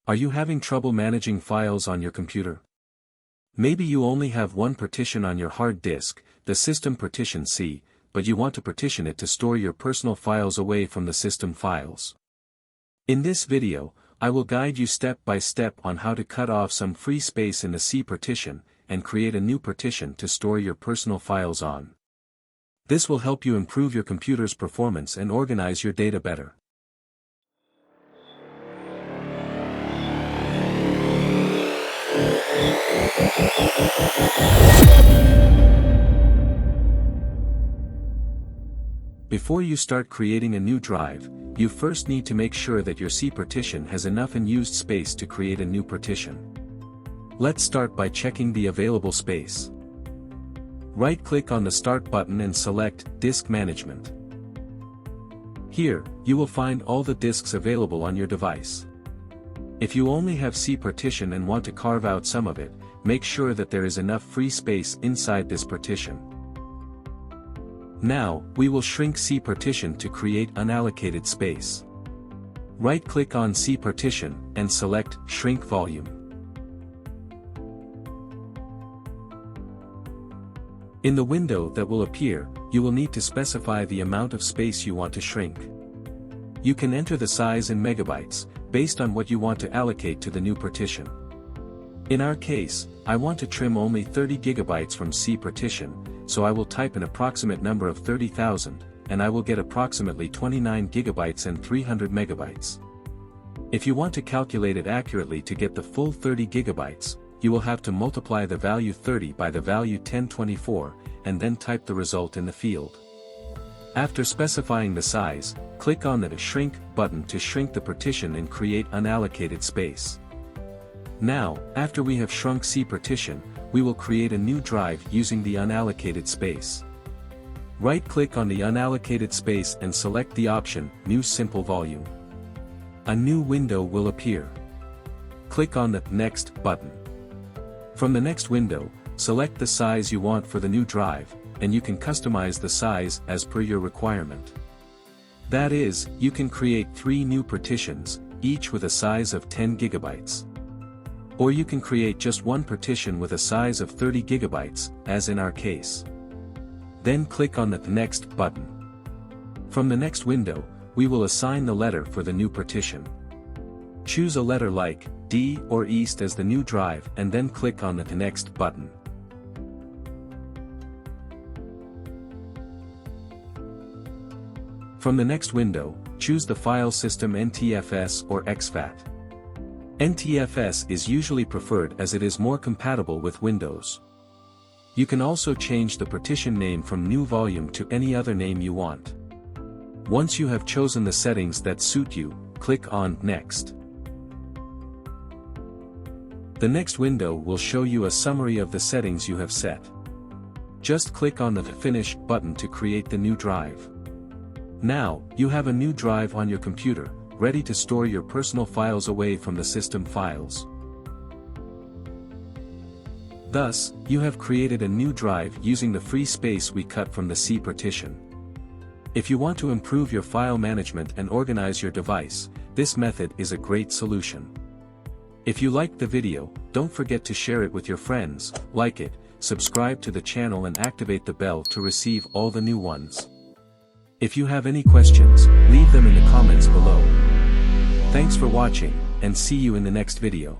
Are you having trouble managing files on your computer? Maybe you only have one partition on your hard disk, the system partition C, but you want to partition it to store your personal files away from the system files. In this video, I will guide you step by step on how to cut off some free space in the C partition, and create a new partition to store your personal files on. This will help you improve your computer's performance and organize your data better. Before you start creating a new drive, you first need to make sure that your C partition has enough unused space to create a new partition. Let's start by checking the available space. Right-click on the Start button and select Disk Management. Here, you will find all the disks available on your device. If you only have C partition and want to carve out some of it, make sure that there is enough free space inside this partition. Now, we will shrink C partition to create unallocated space. Right-click on C partition and select Shrink Volume. In the window that will appear, you will need to specify the amount of space you want to shrink. You can enter the size in megabytes, based on what you want to allocate to the new partition. In our case, I want to trim only 30 gigabytes from C partition, so I will type an approximate number of 30,000, and I will get approximately 29 gigabytes and 300 megabytes. If you want to calculate it accurately to get the full 30 gigabytes, you will have to multiply the value 30 by the value 1024, and then type the result in the field. After specifying the size, click on the Shrink button to shrink the partition and create unallocated space. Now, after we have shrunk C partition, we will create a new drive using the unallocated space. Right-click on the unallocated space and select the option New Simple Volume. A new window will appear. Click on the Next button. From the next window, select the size you want for the new drive, and you can customize the size as per your requirement. That is, you can create 3 new partitions, each with a size of 10 gigabytes. Or you can create just one partition with a size of 30 gigabytes, as in our case. Then click on the Next button. From the next window, we will assign the letter for the new partition. Choose a letter like D or East as the new drive and then click on the Next button. From the next window, choose the file system NTFS or exFAT. NTFS is usually preferred as it is more compatible with Windows. You can also change the partition name from New Volume to any other name you want. Once you have chosen the settings that suit you, click on Next. The next window will show you a summary of the settings you have set. Just click on the Finish button to create the new drive. Now, you have a new drive on your computer, ready to store your personal files away from the system files. Thus, you have created a new drive using the free space we cut from the C partition. If you want to improve your file management and organize your device, this method is a great solution. If you liked the video, don't forget to share it with your friends, like it, subscribe to the channel and activate the bell to receive all the new ones. If you have any questions, leave them in the comments below. Thanks for watching, and see you in the next video.